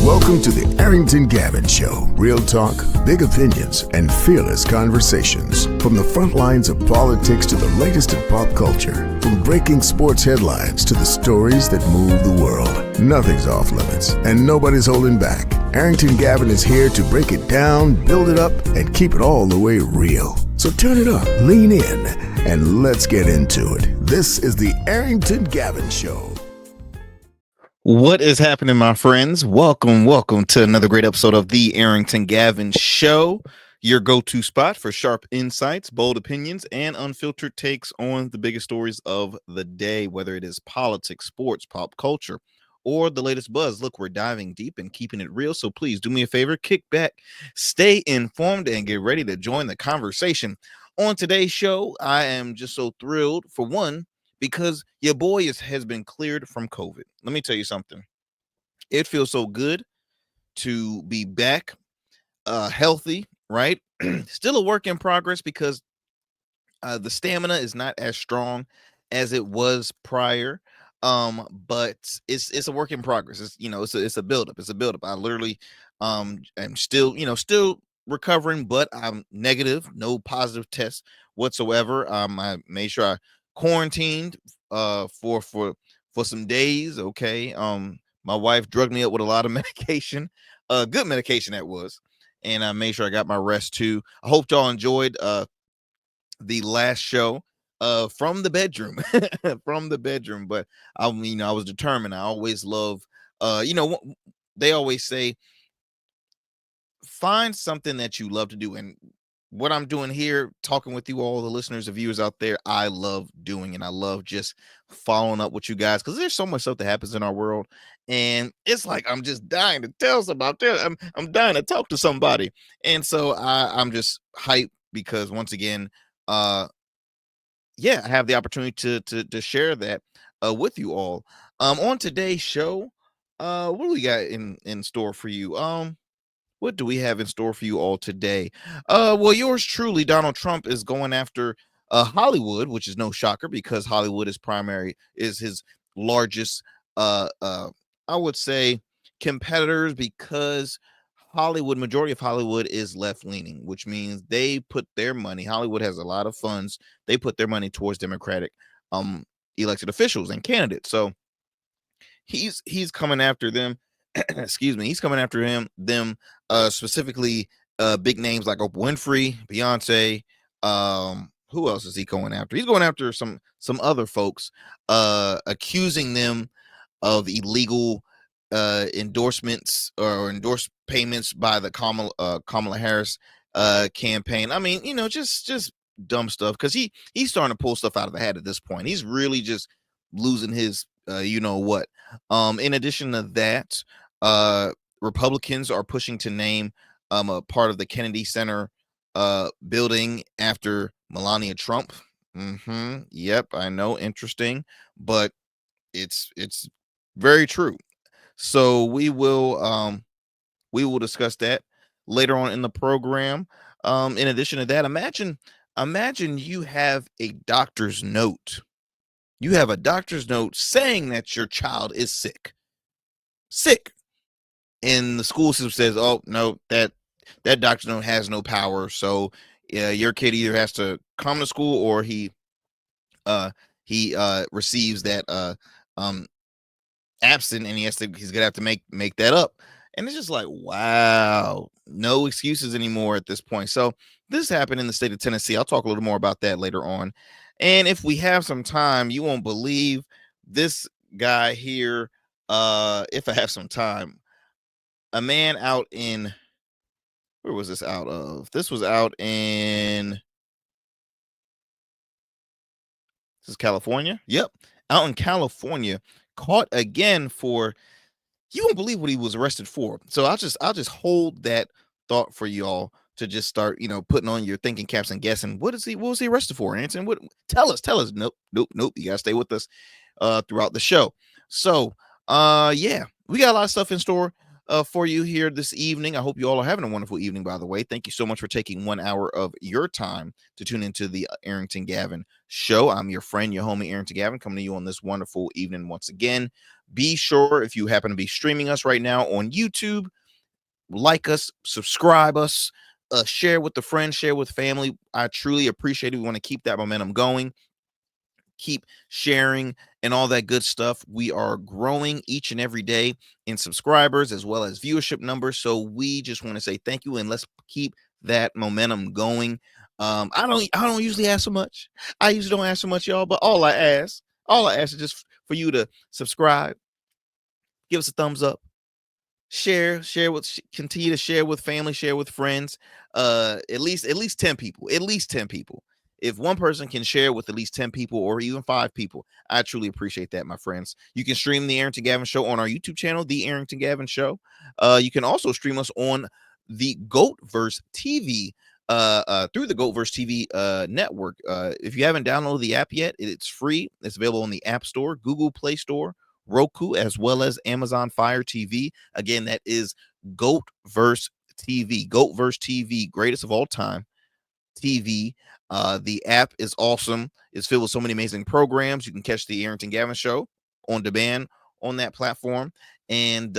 Welcome to the Arrington Gavin Show. Real talk, big opinions, and fearless conversations. From the front lines of politics to the latest in pop culture. From breaking sports headlines to the stories that move the world. Nothing's off limits, and nobody's holding back. Arrington Gavin is here to break it down, build it up, and keep it all the way real. So turn it up, lean in, and let's get into it. This is the Arrington Gavin Show. What is happening, my friends? Welcome to another great episode of the Arrington Gavin Show, your go-to spot for sharp insights, bold opinions, and unfiltered takes on the biggest stories of the day, whether it is politics, sports, pop culture, or the latest buzz. Look, we're diving deep and keeping it real, so please do me a favor, kick back, stay informed, and get ready to join the conversation. On today's show, I am just so thrilled, for one, because your boy has been cleared from COVID. Let me tell you something. It feels so good to be back healthy, right? Still a work in progress because the stamina is not as strong as it was prior. But it's a work in progress. It's a buildup. It's a buildup. I literally am still recovering, but I'm negative, no positive tests whatsoever. I made sure I quarantined for some days. Okay. My wife drugged me up with a lot of medication, good medication that was, and I made sure I got my rest too. I hope y'all enjoyed the last show from the bedroom. But I was determined. I always love they always say find something that you love to do, and what I'm doing here, talking with you all, the listeners and viewers out there, I love doing, and I love just following up with you guys because there's so much stuff that happens in our world, and it's like I'm just dying to tell somebody out there. I'm dying to talk to somebody, and so I'm just hyped because once again, I have the opportunity to share that with you all. On today's show, what do we got in store for you? What do we have in store for you all today? Well, yours truly, Donald Trump, is going after Hollywood, which is no shocker because Hollywood is his largest, I would say, competitors, because majority of Hollywood is left leaning, which means they put their money. Hollywood has a lot of funds. They put their money towards Democratic elected officials and candidates. So he's coming after them. Excuse me. He's coming after them specifically big names like Oprah Winfrey, Beyonce. Who else is he going after? He's going after some other folks, accusing them of illegal endorsements or endorsed payments by the Kamala Harris campaign. I mean, just dumb stuff, because he's starting to pull stuff out of the hat at this point. He's really just losing his what. In addition to that, Republicans are pushing to name a part of the Kennedy Center building after Melania Trump. Yep, I know, interesting, but it's very true. So we will discuss that later on in the program. In addition to that, imagine you have a doctor's note. You have a doctor's note saying that your child is sick. And the school system says, "Oh no, that doctor's note has no power. So your kid either has to come to school or he receives that absent, and he's gonna have to make that up." And it's just like, wow, no excuses anymore at this point. So this happened in the state of Tennessee. I'll talk a little more about that later on. And if we have some time, you won't believe this guy here. If I have some time, a man out in, where was this out of? This was out in, this is California. Yep. Out in California, caught again for, you won't believe what he was arrested for. So I'll just hold that thought for y'all to just start, putting on your thinking caps and guessing. What was he arrested for, Anson? What? Tell us. Nope. You gotta stay with us throughout the show. So we got a lot of stuff in store. for you here this evening. I hope you all are having a wonderful evening, by the way. Thank you so much for taking 1 hour of your time to tune into the Arrington Gavin show. I'm your friend, your homie, Arrington Gavin, coming to you on this wonderful evening once again. Be sure, if you happen to be streaming us right now on YouTube, like us, subscribe us, share with the friends, share with family. I truly appreciate it. We want to keep that momentum going, keep sharing and all that good stuff. We are growing each and every day in subscribers as well as viewership numbers. So we just want to say thank you, and let's keep that momentum going. I don't usually ask so much. I usually don't ask so much, y'all, but all I ask is just for you to subscribe, give us a thumbs up, share with continue to share with family, share with friends. At least 10 people, at least 10 people. If one person can share with at least 10 people or even 5 people, I truly appreciate that, my friends. You can stream the Arrington Gavin show on our YouTube channel, the Arrington Gavin show. You can also stream us on the Goatverse TV, through the Goatverse TV network. If you haven't downloaded the app yet, it's free. It's available on the App Store, Google Play Store, Roku, as well as Amazon Fire TV. Again, that is Goatverse TV. Goatverse TV, greatest of all time TV. The app is awesome. It's filled with so many amazing programs. You can catch the Arrington Gavin show on demand on that platform, and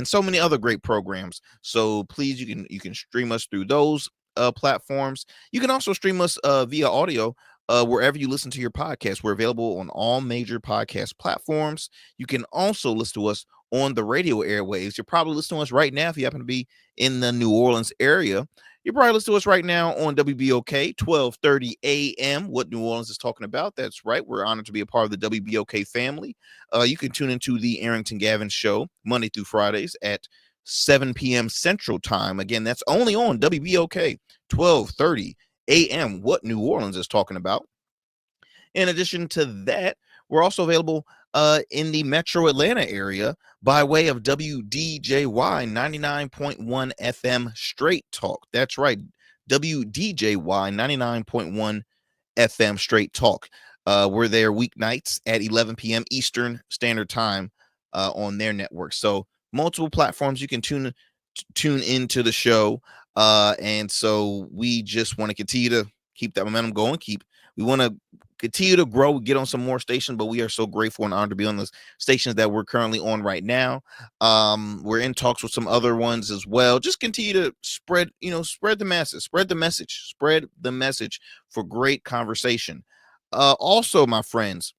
so many other great programs. So please, you can stream us through those platforms. You can also stream us via audio wherever you listen to your podcast. We're available on all major podcast platforms. You can also listen to us on the radio airwaves. You're probably listening to us right now if you happen to be in the New Orleans area. You probably listen to us right now on WBOK 1230 a.m. What New Orleans is talking about. That's right. We're honored to be a part of the WBOK family. You can tune into the Arrington Gavin show Monday through Fridays at 7 p.m. Central Time. Again, that's only on WBOK 1230 a.m. What New Orleans is talking about. In addition to that, we're also available in the metro Atlanta area by way of WDJY 99.1 FM Straight Talk. That's right, WDJY 99.1 FM Straight Talk. We're there weeknights at 11 p.m. Eastern Standard Time on their network. So multiple platforms you can tune into the show. And so we just want to continue to keep that momentum going. We want to continue to grow, get on some more stations, but we are so grateful and honored to be on the stations that we're currently on right now. We're in talks with some other ones as well. Just continue to spread the masses, spread the message for great conversation. Also, my friends,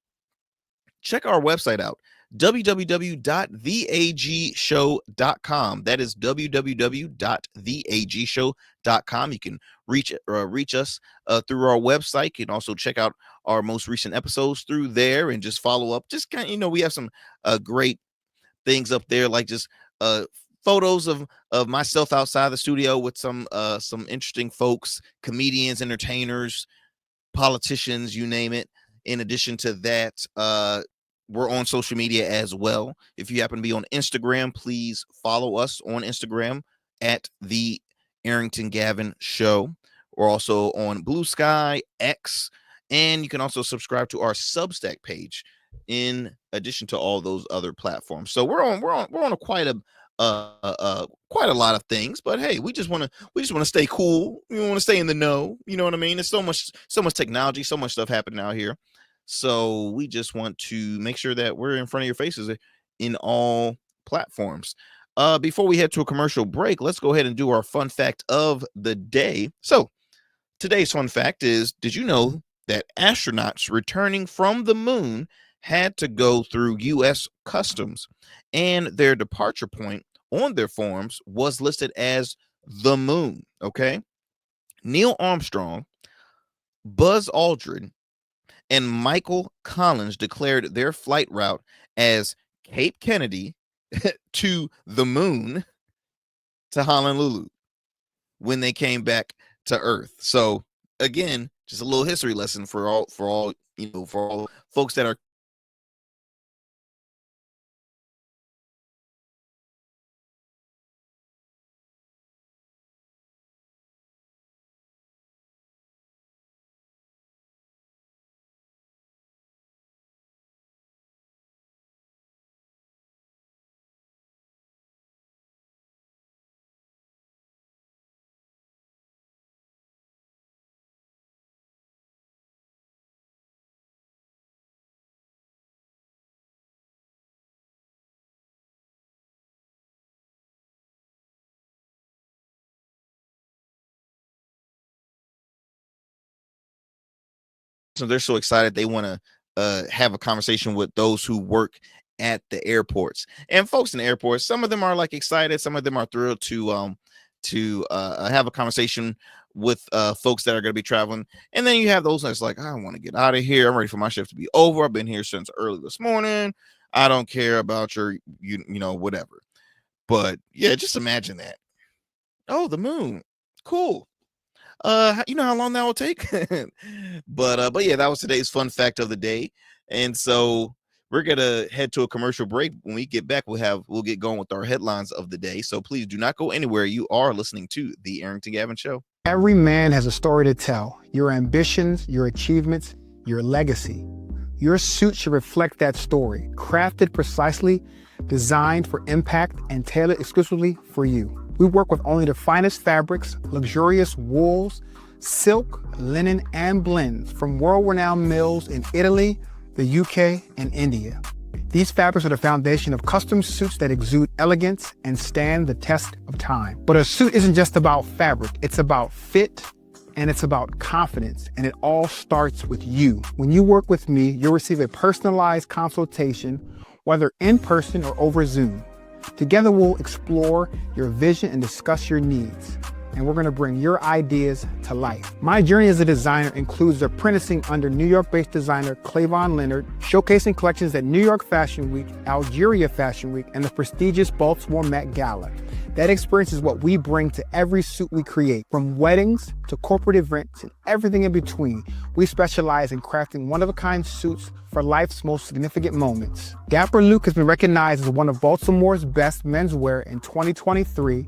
check our website out, www.theagshow.com. That is www.theagshow.com. You can reach us through our website. You can also check out our most recent episodes through there and just follow up. Just kind of, we have some great things up there, like just photos of myself outside the studio with some interesting folks, comedians, entertainers, politicians, you name it. In addition to that, we're on social media as well. If you happen to be on Instagram, please follow us on Instagram at the Arrington Gavin Show. We're also on Blue Sky, X, and you can also subscribe to our Substack page in addition to all those other platforms. So we're on quite a lot of things, but hey, we just want to stay cool. We want to stay in the know. You know what I mean? There's so much technology, so much stuff happening out here. So we just want to make sure that we're in front of your faces in all platforms. Before we head to a commercial break, let's go ahead and do our fun fact of the day. So today's fun fact is, did you know that astronauts returning from the moon had to go through U.S. Customs, and their departure point on their forms was listed as the moon? Okay. Neil Armstrong, Buzz Aldrin, and Michael Collins declared their flight route as Cape Kennedy to the moon to Honolulu when they came back to Earth. So again, just a little history lesson for all for all folks that are listeners, they're so excited they want to have a conversation with those who work at the airports. And folks in the airports, some of them are like excited, some of them are thrilled to have a conversation with folks that are going to be traveling. And then you have those that's like, I want to get out of here. I'm ready for my shift to be over. I've been here since early this morning. I don't care about your you know whatever. But yeah, just imagine that. Oh, the moon. Cool. You know how long that will take? But yeah, that was today's fun fact of the day. And so we're gonna head to a commercial break. When we get back, we'll get going with our headlines of the day. So please do not go anywhere. You are listening to the Arrington Gavin Show. Every man has a story to tell. Your ambitions, your achievements, your legacy. Your suit should reflect that story, crafted precisely, designed for impact, and tailored exclusively for you. We work with only the finest fabrics, luxurious wools, silk, linen, and blends from world-renowned mills in Italy, the UK, and India. These fabrics are the foundation of custom suits that exude elegance and stand the test of time. But a suit isn't just about fabric, it's about fit, and it's about confidence, and it all starts with you. When you work with me, you'll receive a personalized consultation, whether in person or over Zoom. Together, we'll explore your vision and discuss your needs. And we're going to bring your ideas to life. My journey as a designer includes apprenticing under New York-based designer Clavon Leonard, showcasing collections at New York Fashion Week, Algeria Fashion Week, and the prestigious Baltimore Met Gala. That experience is what we bring to every suit we create, from weddings to corporate events and everything in between. We specialize in crafting one-of-a-kind suits for life's most significant moments. Dapper Luke has been recognized as one of Baltimore's best menswear in 2023,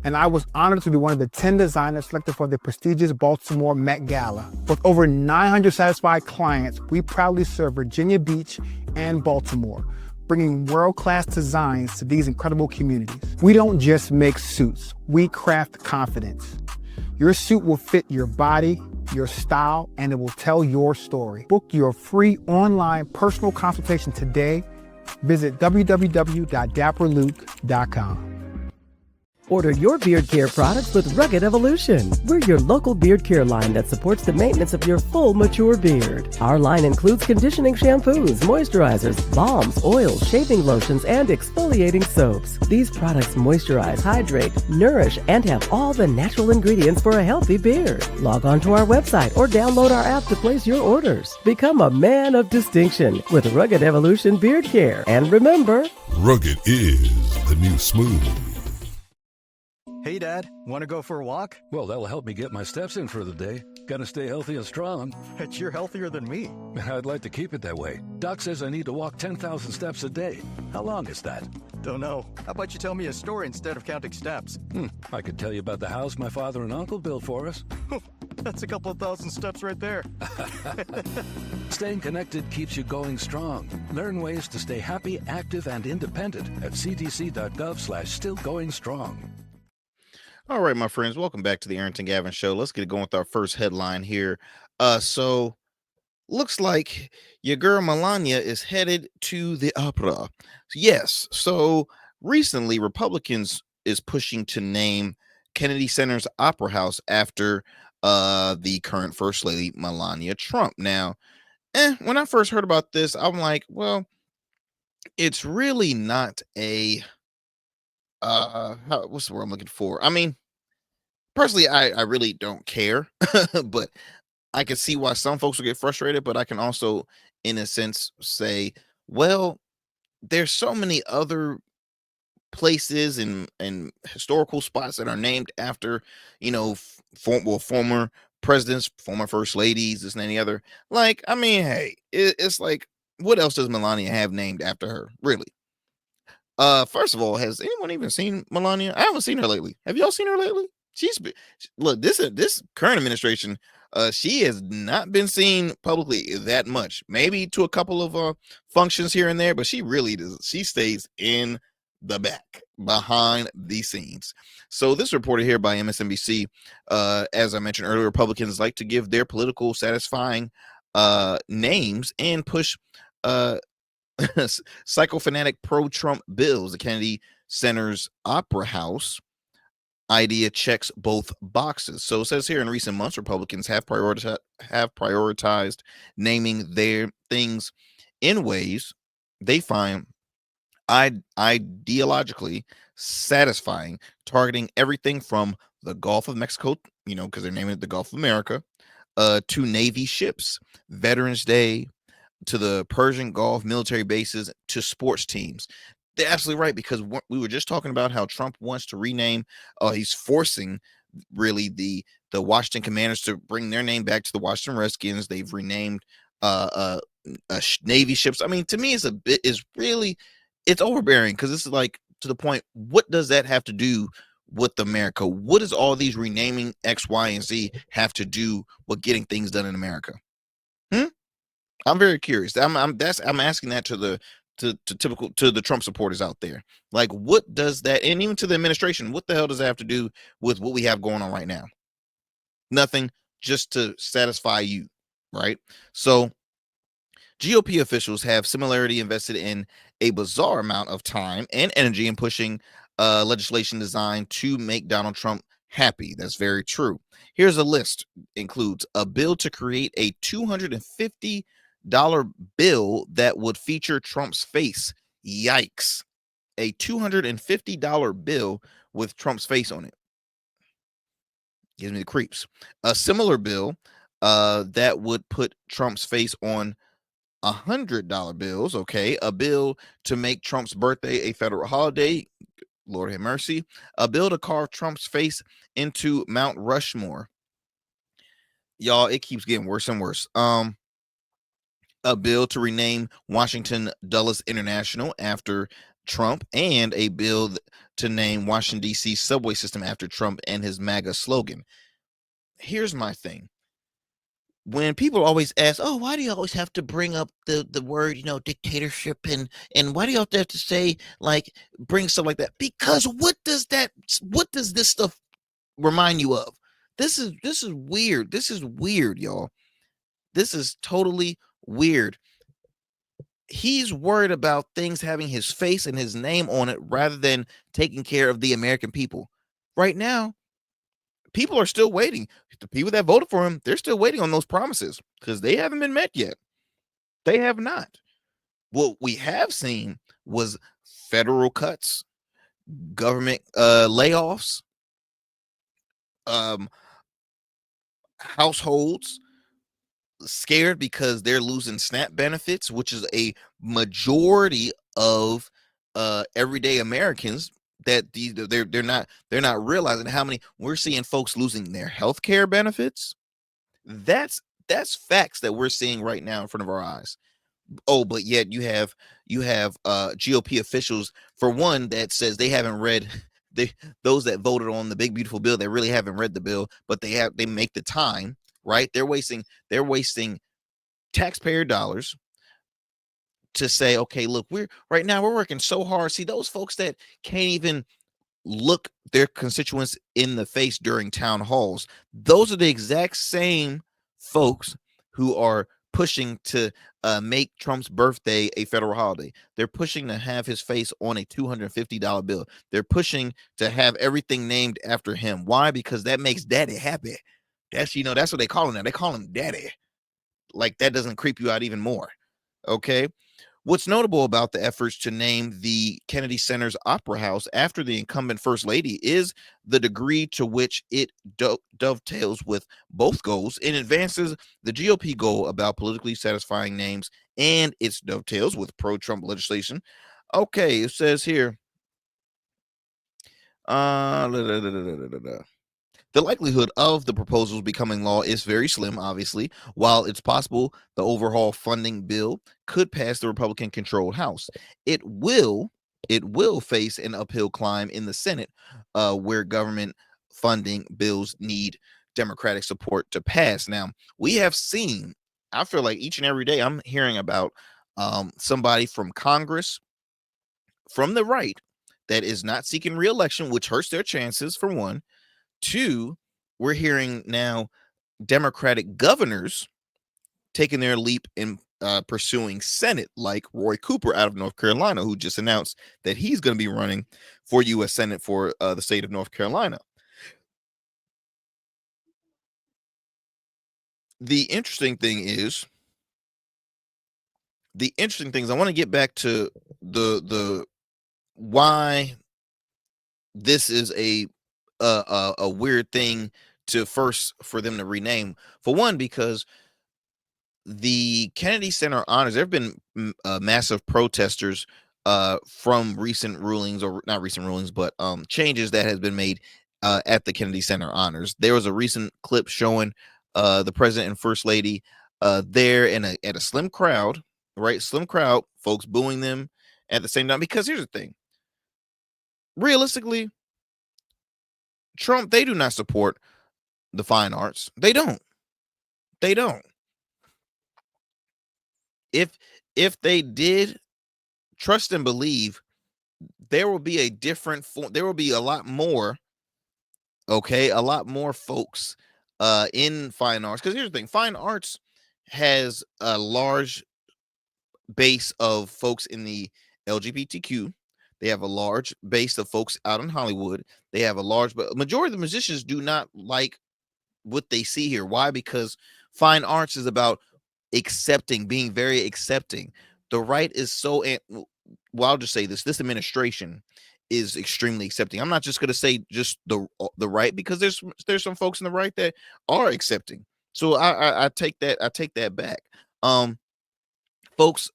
and I was honored to be one of the 10 designers selected for the prestigious Baltimore Met Gala. With over 900 satisfied clients, we proudly serve Virginia Beach and Baltimore, bringing world-class designs to these incredible communities. We don't just make suits, we craft confidence. Your suit will fit your body, your style, and it will tell your story. Book your free online personal consultation today. Visit www.dapperluke.com. Order your beard care products with Rugged Evolution. We're your local beard care line that supports the maintenance of your full, mature beard. Our line includes conditioning shampoos, moisturizers, balms, oils, shaving lotions, and exfoliating soaps. These products moisturize, hydrate, nourish, and have all the natural ingredients for a healthy beard. Log on to our website or download our app to place your orders. Become a man of distinction with Rugged Evolution Beard Care. And remember, Rugged is the new smooth. Hey, Dad, want to go for a walk? Well, that'll help me get my steps in for the day. Gotta stay healthy and strong. Bet you're healthier than me. I'd like to keep it that way. Doc says I need to walk 10,000 steps a day. How long is that? Don't know. How about you tell me a story instead of counting steps? I could tell you about the house my father and uncle built for us. That's a couple of thousand steps right there. Staying connected keeps you going strong. Learn ways to stay happy, active, and independent at cdc.gov/stillgoingstrong. All right, my friends, welcome back to the Arrington Gavin Show. Let's get going with our first headline here. So looks like your girl Melania is headed to the opera. Yes. So recently, Republicans is pushing to name Kennedy Center's Opera House after the current First Lady Melania Trump. Now, when I first heard about this, I'm like, well, it's really not a what's the word I'm looking for? I mean, personally, I really don't care, but I can see why some folks will get frustrated, but I can also, in a sense, say, well, there's so many other places and historical spots that are named after, former presidents, former first ladies, this and any other. Like, I mean, hey, it's like, what else does Melania have named after her, really? First of all, has anyone even seen Melania? I haven't seen her lately. Have y'all seen her lately? Look, this current administration, she has not been seen publicly that much. Maybe to a couple of functions here and there, but she really does. She stays in the back, behind the scenes. So this reported here by MSNBC, as I mentioned earlier, Republicans like to give their political satisfying names and push psychophantic pro-Trump bills. The Kennedy Center's Opera House idea checks both boxes. So it says here, in recent months, Republicans have prioritized naming their things in ways they find ideologically satisfying, targeting everything from the Gulf of Mexico, because they're naming it the Gulf of America, to Navy ships, Veterans Day, to the Persian Gulf military bases, to sports teams. They're absolutely right, because we were just talking about how Trump wants to rename. He's forcing really the Washington Commanders to bring their name back to the Washington Redskins. They've renamed Navy ships. I mean, to me, it's overbearing, because it's like, to the point, what does that have to do with America? What does all these renaming X, Y, and Z have to do with getting things done in America? I'm very curious. I'm asking that to the Trump supporters out there. Like, what does that, and even to the administration, what the hell does that have to do with what we have going on right now? Nothing, just to satisfy you, right? So GOP officials have similarly invested in a bizarre amount of time and energy in pushing legislation designed to make Donald Trump happy. That's very true. Here's a list. Includes a bill to create a $250 bill that would feature Trump's face. Yikes. A $250 bill with Trump's face on it. Gives me the creeps. A similar bill that would put Trump's face on $100 bills. Okay. A bill to make Trump's birthday a federal holiday. Lord have mercy. A bill to carve Trump's face into Mount Rushmore. Y'all, it keeps getting worse and worse. A bill to rename Washington Dulles International after Trump, and a bill to name Washington, D.C. subway system after Trump and his MAGA slogan. Here's my thing. When people always ask, oh, why do you always have to bring up the word, dictatorship, and why do you have to say, like, bring stuff like that? Because what does this stuff remind you of? This is weird. This is weird, y'all. This is totally weird. He's worried about things having his face and his name on it rather than taking care of the American people. Right now, people are still waiting. The people that voted for him, they're still waiting on those promises, because they haven't been met yet. They have not. What we have seen was federal cuts, government layoffs, households scared because they're losing SNAP benefits, which is a majority of everyday Americans, that they're not realizing how many. We're seeing folks losing their health care benefits. That's facts that we're seeing right now in front of our eyes. Oh, but yet you have GOP officials, for one, that says they haven't read those that voted on the big beautiful bill, that really haven't read the bill, but they make the time, right? They're wasting taxpayer dollars to say, okay, look, we're working so hard. See, those folks that can't even look their constituents in the face during town halls, those are the exact same folks who are pushing to make Trump's birthday a federal holiday. They're pushing to have his face on a $250 bill. They're pushing to have everything named after him. Why? Because that makes daddy happy. That's what they call him now. They call him daddy. Like, that doesn't creep you out even more. Okay. What's notable about the efforts to name the Kennedy Center's Opera House after the incumbent First Lady is the degree to which it dovetails with both goals. It advances the GOP goal about politically satisfying names, and it dovetails with pro-Trump legislation. Okay, it says here, the likelihood of the proposals becoming law is very slim, obviously. While it's possible the overhaul funding bill could pass the Republican-controlled House, it will face an uphill climb in the Senate, where government funding bills need Democratic support to pass. Now, we have seen, I feel like each and every day I'm hearing about somebody from Congress, from the right, that is not seeking re-election, which hurts their chances, for one. Two, we're hearing now Democratic governors taking their leap in pursuing Senate, like Roy Cooper out of North Carolina, who just announced that he's going to be running for U.S. Senate for the state of North Carolina. the interesting thing is I want to get back to the why this is a weird thing for them to rename. For one, because the Kennedy Center honors, there have been massive protesters from recent rulings, or not recent rulings, but changes that has been made at the Kennedy Center honors. There was a recent clip showing the president and first lady there at a slim crowd, right? Slim crowd, folks booing them at the same time. Because here's the thing, realistically, Trump, they do not support the fine arts. They don't. They don't. If they did, trust and believe, there will be a different form. There will be a lot more, okay, a lot more folks in fine arts. Because here's the thing, fine arts has a large base of folks in the LGBTQ. They have a large base of folks out in Hollywood. They have a large, but majority of the musicians do not like what they see here. Why? Because fine arts is about accepting, being very accepting. The right is so, well, I'll just say this administration is extremely accepting. I'm not just going to say just the right, because there's some folks in the right that are accepting. So I take that back. Folks,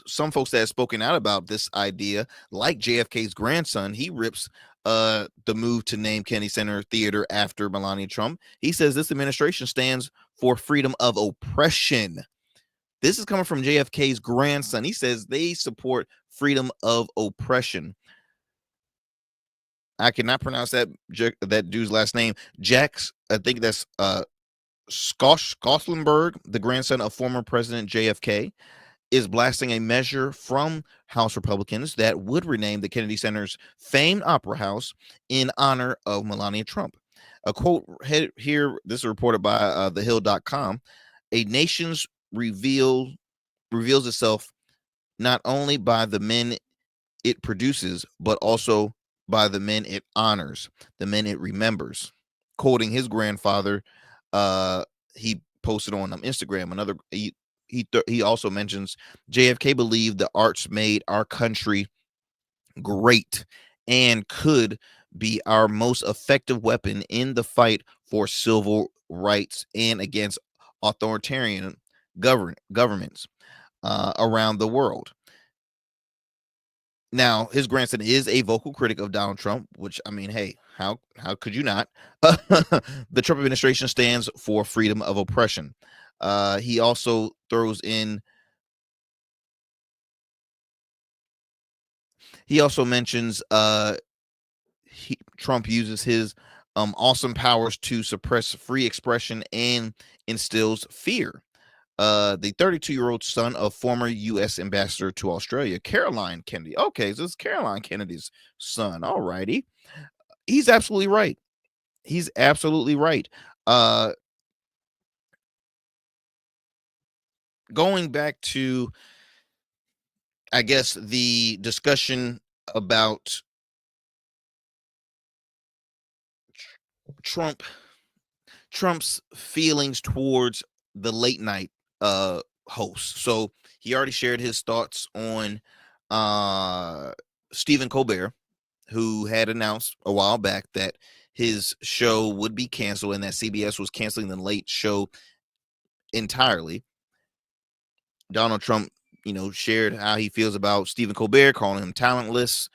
some folks that have spoken out about this idea, like JFK's grandson, he rips the move to name Kennedy Center Theater after Melania Trump. He says this administration stands for freedom of oppression. This is coming from JFK's grandson. He says they support freedom of oppression. I cannot pronounce that dude's last name. Jax, I think that's Scotlandberg, the grandson of former President JFK, is blasting a measure from House Republicans that would rename the Kennedy Center's famed opera house in honor of Melania Trump. A quote here, this is reported by thehill.com. A nation's reveals itself not only by the men it produces, but also by the men it honors, the men it remembers. Quoting his grandfather, he posted on Instagram another. He also mentions JFK believed the arts made our country great and could be our most effective weapon in the fight for civil rights and against authoritarian governments around the world. Now, his grandson is a vocal critic of Donald Trump, which, I mean, hey, how could you not? The Trump administration stands for freedom of oppression. He also throws in. He also mentions Trump uses his awesome powers to suppress free expression and instills fear. The 32-year-old son of former U.S. ambassador to Australia, Caroline Kennedy. Okay, so this is Caroline Kennedy's son. All righty. He's absolutely right. He's absolutely right. Going back to, I guess, the discussion about Trump's feelings towards the late night host. So he already shared his thoughts on Stephen Colbert, who had announced a while back that his show would be canceled and that CBS was canceling the late show entirely. Donald Trump, shared how he feels about Stephen Colbert, calling him talentless.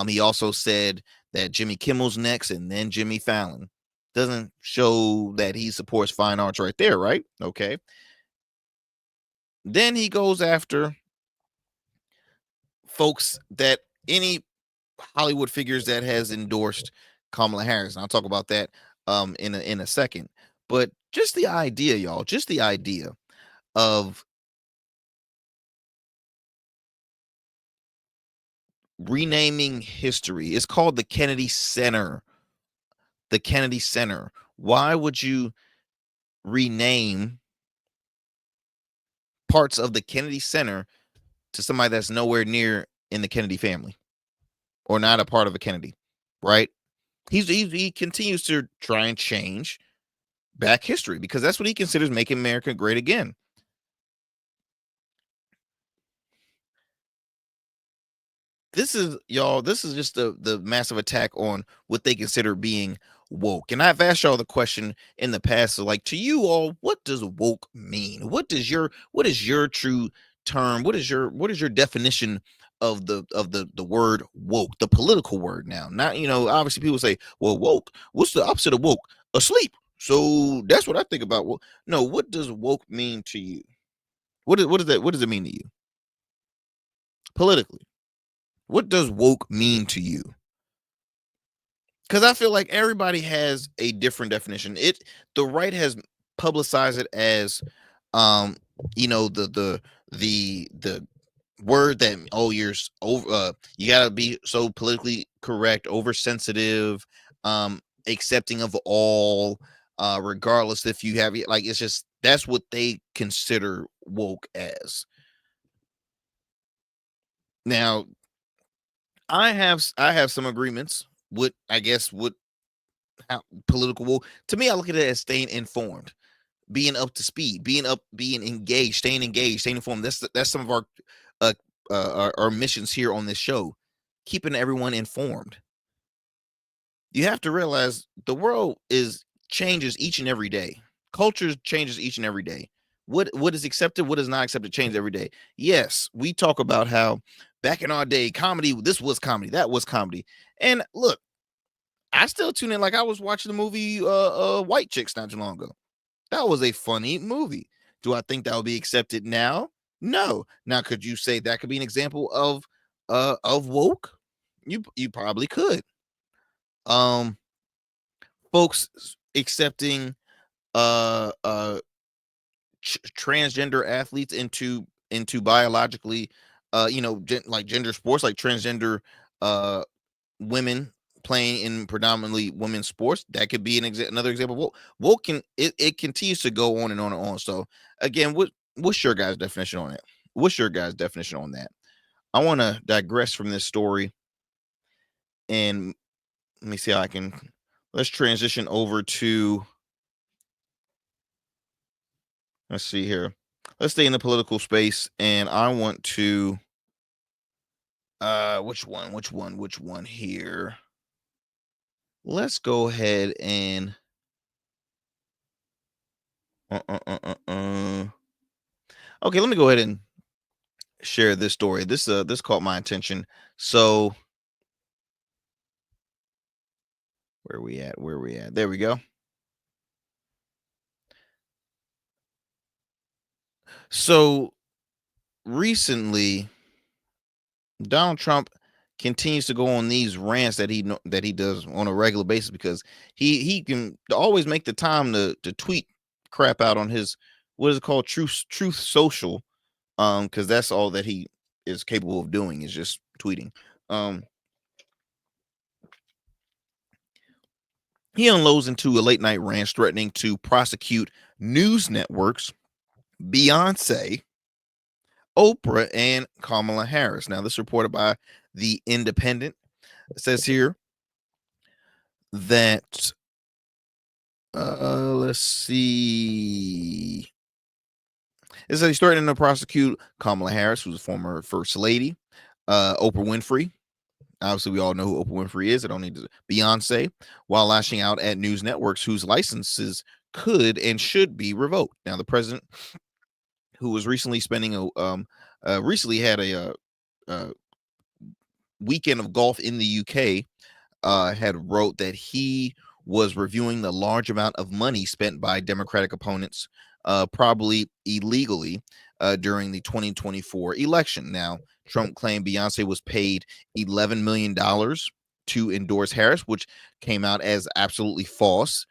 He also said that Jimmy Kimmel's next and then Jimmy Fallon. Doesn't show that he supports fine arts right there, right? Okay. Then he goes after folks that any Hollywood figures that has endorsed Kamala Harris. And I'll talk about that in a second. But just the idea, y'all, just the idea of renaming history. It's called the Kennedy Center. The Kennedy Center. Why would you rename parts of the Kennedy Center to somebody that's nowhere near in the Kennedy family or not a part of a Kennedy, right? He continues to try and change back history, because that's what he considers making America great again. This is just the massive attack on what they consider being woke. And I've asked y'all the question in the past, so like, to you all, what does woke mean? What is your true term? What is your definition of the word woke, the political word? Now, not, obviously people say, well, woke, what's the opposite of woke? Asleep. So that's what I think about. Well, no, what does woke mean to you? What does it mean to you politically? What does woke mean to you? Because I feel like everybody has a different definition. The right has publicized it as, the word that, oh, you're over, you gotta be so politically correct, oversensitive, accepting of all, regardless if you have, like, it's just, that's what they consider woke as. Now, I have some agreements with, I guess, with how political woke. To me, I look at it as staying informed, being up to speed, being engaged, staying informed. That's some of uh, our missions here on this show, keeping everyone informed. You have to realize the world changes each and every day. Culture changes each and every day. What is accepted, what is not accepted, changes every day. Yes, we talk about how back in our day, comedy, this was comedy, that was comedy. And look, I still tune in. Like, I was watching the movie White Chicks not too long ago. That was a funny movie. Do I think that will be accepted now? No. Now, could you say that could be an example of woke? You probably could. Folks accepting transgender athletes into biologically, like gender sports, like transgender women playing in predominantly women's sports. That could be another example. Woke it continues to go on and on and on. So again, what's your guys' definition on it? What's your guys' definition on that? I want to digress from this story, and let me see how I can. Let's transition over to. Let's see here. Let's stay in the political space, and I want to. Which one here? Let's go ahead and. Okay, let me go ahead and share this story. This caught my attention. So where we at? There we go. So recently, Donald Trump continues to go on these rants that he does on a regular basis, because he can always make the time to tweet crap out on his, what is it called, Truth Social, because that's all that he is capable of doing, is just tweeting. He unloads into a late night rant threatening to prosecute news networks, Beyonce, Oprah, and Kamala Harris. Now, this is reported by The Independent. It says here that, let's see. It says he's threatening to prosecute Kamala Harris, who's a former First Lady, Oprah Winfrey. Obviously, we all know who Oprah Winfrey is. I don't need to. Beyonce, while lashing out at news networks whose licenses could and should be revoked. Now, the president, who was recently recently had a weekend of golf in the UK, had wrote that he was reviewing the large amount of money spent by Democratic opponents, probably illegally, during the 2024 election. Now, Trump claimed Beyonce was paid $11 million to endorse Harris, which came out as absolutely false.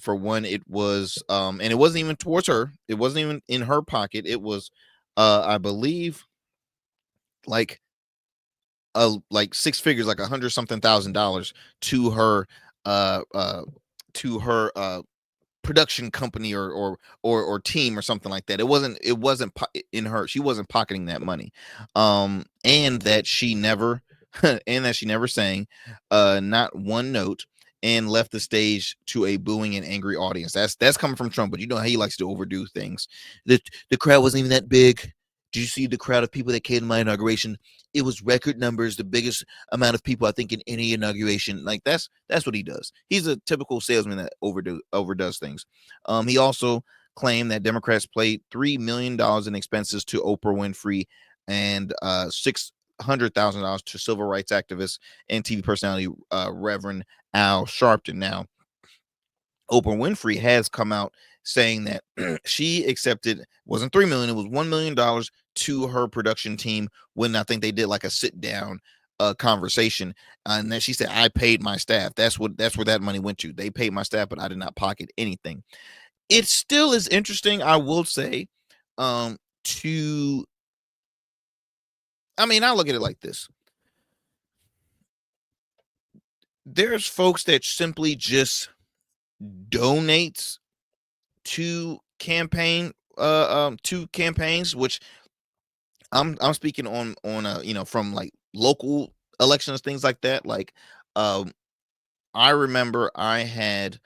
For one, it was, and it wasn't even towards her. It wasn't even in her pocket. It was, I believe, like six figures, like $100,000 to her, to her production company or team or something like that. It wasn't in her. She wasn't pocketing that money, and that she never and that she never sang not one note, and left the stage to a booing and angry audience. That's coming from Trump, but you know how he likes to overdo things. The crowd wasn't even that big. Did you see the crowd of people that came to my inauguration? It was record numbers, the biggest amount of people I think in any inauguration. Like that's what he does. He's a typical salesman that overdoes things. He also claimed that Democrats paid $3 million in expenses to Oprah Winfrey and $600,000 to civil rights activist and TV personality Reverend Al Sharpton. Now, Oprah Winfrey has come out saying that she accepted, wasn't $3 million, it was $1 million to her production team when I think they did like a sit down conversation, and then she said, I paid my staff. That's where that money went to. They paid my staff, but I did not pocket anything. It still is interesting, I will say, to I mean, I look at it like this. There's folks that simply just donates to campaigns, which I'm speaking on from like local elections, things like that. Like I remember I had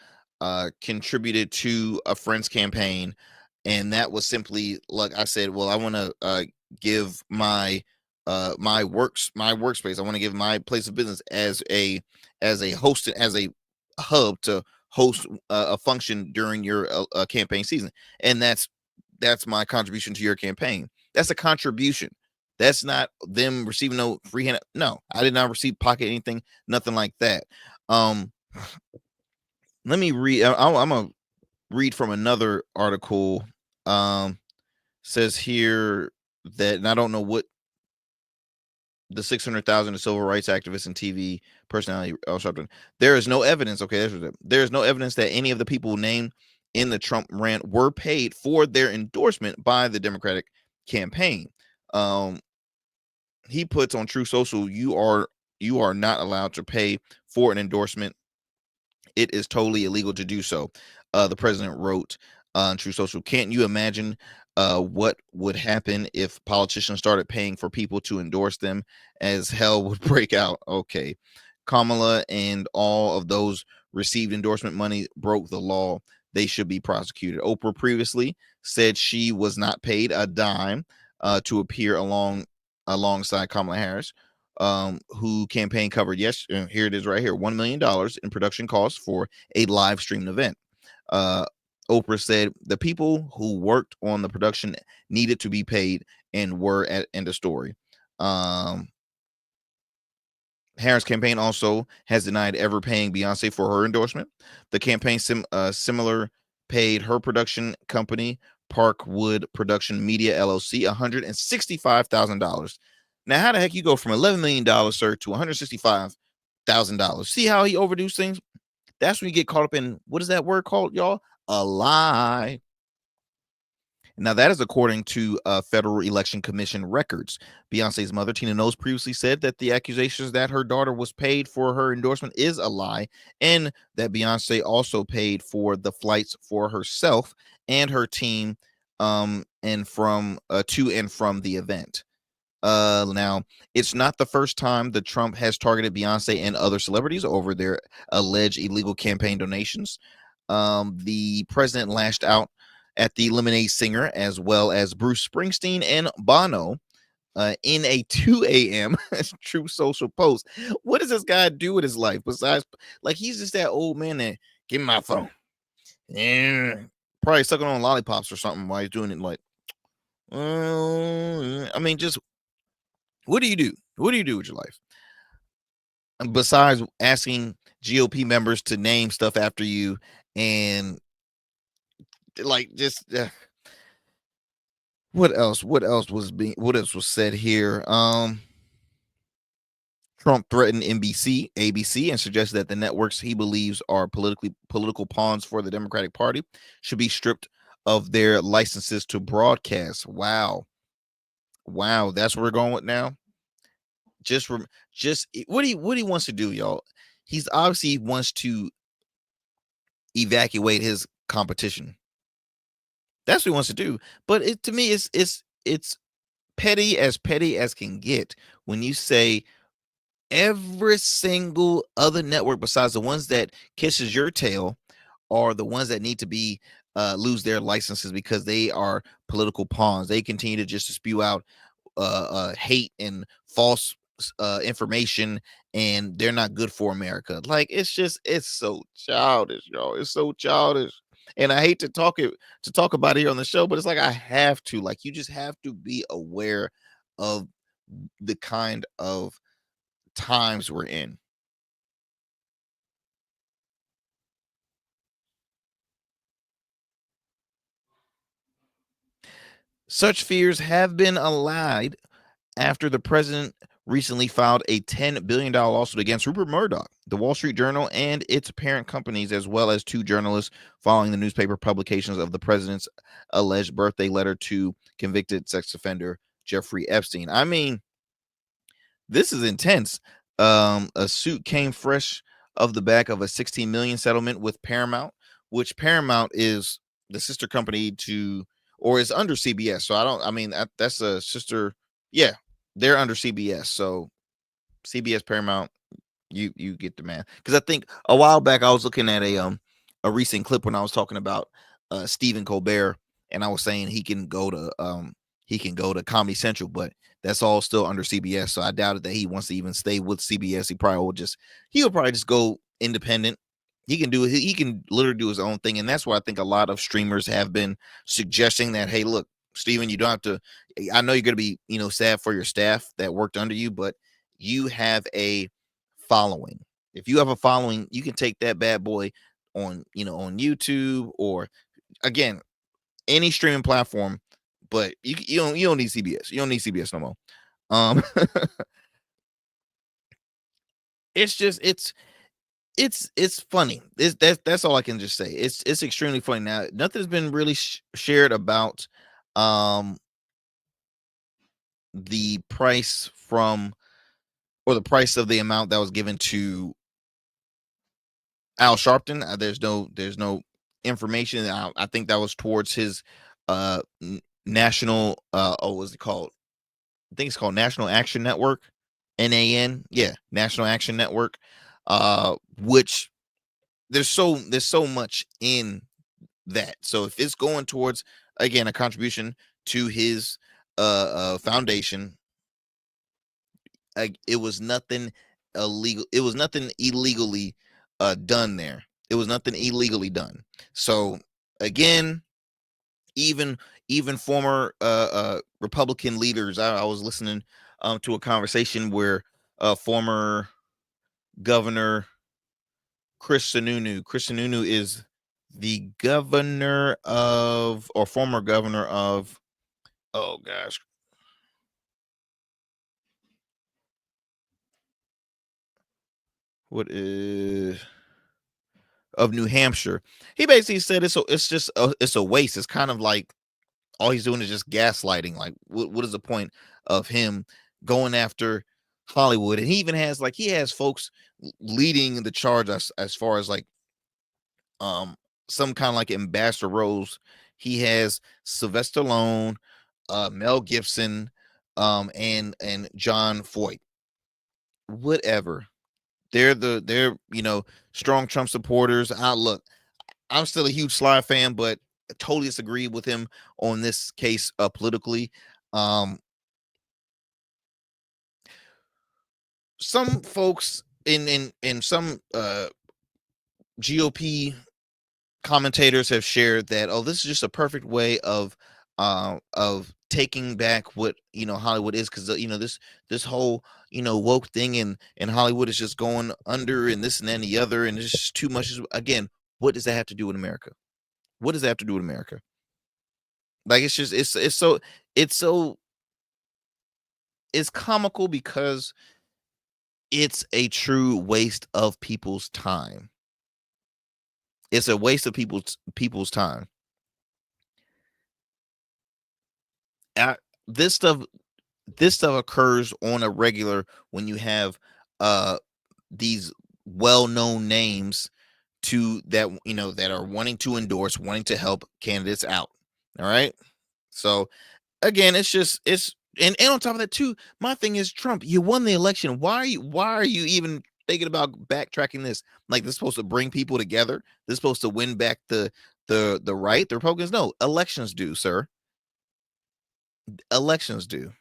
contributed to a friend's campaign, and that was simply like I said, well, I want to give my workspace. I want to give my place of business as a host, as a hub to host a function during your campaign season, and that's my contribution to your campaign. That's a contribution. That's not them receiving no free hand. No, I did not receive pocket anything, nothing like that. Let me read. I'm gonna read from another article. Says here that, and I don't know what the 600,000 to civil rights activists and TV personality. There is no evidence. Okay, there is no evidence that any of the people named in the Trump rant were paid for their endorsement by the Democratic campaign. He puts on True Social, you are not allowed to pay for an endorsement. It is totally illegal to do so. The president wrote on True Social, can't you imagine what would happen if politicians started paying for people to endorse them, as hell would break out. Okay. Kamala and all of those received endorsement money broke the law. They should be prosecuted. Oprah previously said she was not paid a dime to appear alongside Kamala Harris, who campaign covered, yes, here it is right here, $1 million in production costs for a live streamed event. Oprah said the people who worked on the production needed to be paid and were at end of story. Harris campaign also has denied ever paying Beyonce for her endorsement. The campaign similar paid her production company, Parkwood Production Media LLC, $165,000. Now, how the heck you go from $11 million, sir, to $165,000? See how he overdoes things? That's when you get caught up in, what is that word called, y'all? A lie. Now, that is according to Federal Election Commission records. Beyonce's mother, Tina Knowles, previously said that the accusations that her daughter was paid for her endorsement is a lie, and that Beyonce also paid for the flights for herself and her team and from to and from the event. Now, it's not the first time that Trump has targeted Beyonce and other celebrities over their alleged illegal campaign donations. The president lashed out at the Lemonade Singer, as well as Bruce Springsteen and Bono, in a 2 a.m. True Social post. What does this guy do with his life besides, like, he's just that old man that, give me my phone. Yeah, probably sucking on lollipops or something while he's doing it. Like, I mean, just what do you do? What do you do with your life? And besides asking GOP members to name stuff after you and like just what else was said here? Trump threatened NBC, ABC, and suggested that the networks he believes are political pawns for the Democratic Party should be stripped of their licenses to broadcast. Wow, that's where we're going with now. Just what he wants to do, y'all. He's obviously wants to evacuate his competition. That's what he wants to do. But to me, it's petty as can get when you say Every single other network besides the ones that kisses your tail are the ones that need to be lose their licenses because they are political pawns. They continue to just spew out hate and false information, and they're not good for America. Like it's so childish, y'all. It's so childish. And I hate to talk about it here on the show, but it's like I have to. Like you just have to be aware of the kind of times we're in. Such fears have been allayed after the president recently filed a $10 billion lawsuit against Rupert Murdoch, the Wall Street Journal, and its parent companies, as well as two journalists following the newspaper publications of the president's alleged birthday letter to convicted sex offender Jeffrey Epstein. I mean, this is intense. A suit came fresh of the back of a 16 million settlement with Paramount, which Paramount is the sister company to, or is under CBS. So I mean, that's a sister. Yeah, they're under CBS. So CBS, Paramount, you get the man. Because I think a while back I was looking at a recent clip when I was talking about Stephen Colbert, and I was saying he can go to Comedy Central, but that's all still under CBS. So I doubted that he wants to even stay with CBS. He will probably just go independent. He can do it. He can literally do his own thing, and that's why I think a lot of streamers have been suggesting that. Hey, look, Steven, you don't have to. I know you're going to be sad for your staff that worked under you, but you have a following. If you have a following, you can take that bad boy on on YouTube or again any streaming platform. But you don't need CBS. You don't need CBS no more. Um, it's just it's funny. That's all I can just say. It's extremely funny. Now, nothing's been really shared about um the price from or the price of the amount that was given to Al Sharpton. There's no information. I think that was towards his national what's it called? I think it's called National Action Network, NAN. Yeah, National Action Network. Which there's so much in that. So if it's going towards again a contribution to his foundation, it was nothing illegal. It was nothing illegally done there. It was nothing illegally done. So again, even former Republican leaders. I was listening to a conversation where former Governor Chris Sununu is the governor of or former governor of oh gosh, what is of New Hampshire. He basically said it's a waste. It's kind of like all he's doing is just gaslighting. Like, what is the point of him going after Hollywood? And he even has he has folks leading the charge as far as some kind of like ambassador roles. He has Sylvester Stallone, Mel Gibson, and John Voight. Whatever. They're strong Trump supporters. Look, I'm still a huge Sly fan, but I totally disagree with him on this case politically. Some folks in some GOP commentators have shared that this is just a perfect way of taking back what Hollywood is, because this whole woke thing in Hollywood is just going under, and this and then the other, and it's just too much. Again, what does that have to do with America? What does that have to do with America? Like, it's just it's so it's comical because it's a true waste of people's time. It's a waste of people's time. Uh, this stuff occurs on a regular when you have uh these well-known names to that that are wanting to endorse, wanting to help candidates out. All right. So again, it's And on top of that too, my thing is, Trump, you won the election. Why are you even thinking about backtracking this? Like, this is supposed to bring people together. This is supposed to win back the right. The Republicans, no, elections do, sir. Elections do.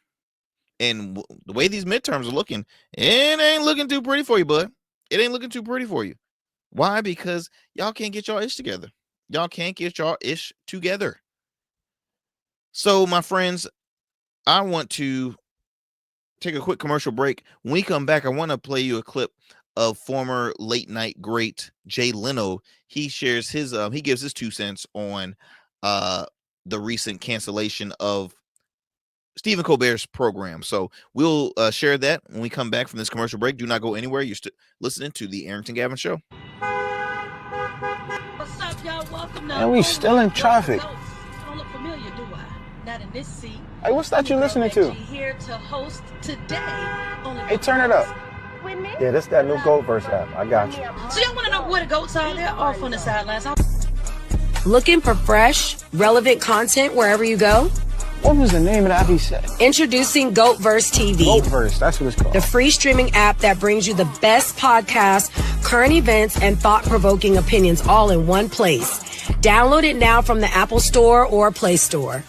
And the way these midterms are looking, it ain't looking too pretty for you, bud. It ain't looking too pretty for you. Why? Because y'all can't get y'all ish together. Y'all can't get y'all ish together. So, my friends, I want to take a quick commercial break. When we come back, I want to play you a clip of former late night great Jay Leno. He shares his he gives his 2 cents on the recent cancellation of Stephen Colbert's program. So we'll share that when we come back from this commercial break. Do not go anywhere. You're listening to the Arrington Gavin Show. What's up, y'all? Welcome now. And we still in traffic. I don't look familiar, do I? Not in this seat. Hey, what's that you listening to? Here to host today. Hey, turn it up. Yeah, this that new Goat Verse app. I got you. So y'all want to know where the goats are? They're off on the sidelines. Looking for fresh, relevant content wherever you go? What was the name of that he said? Introducing Goatverse TV. Goatverse, that's what it's called. The free streaming app that brings you the best podcasts, current events, and thought-provoking opinions all in one place. Download it now from the Apple Store or Play Store.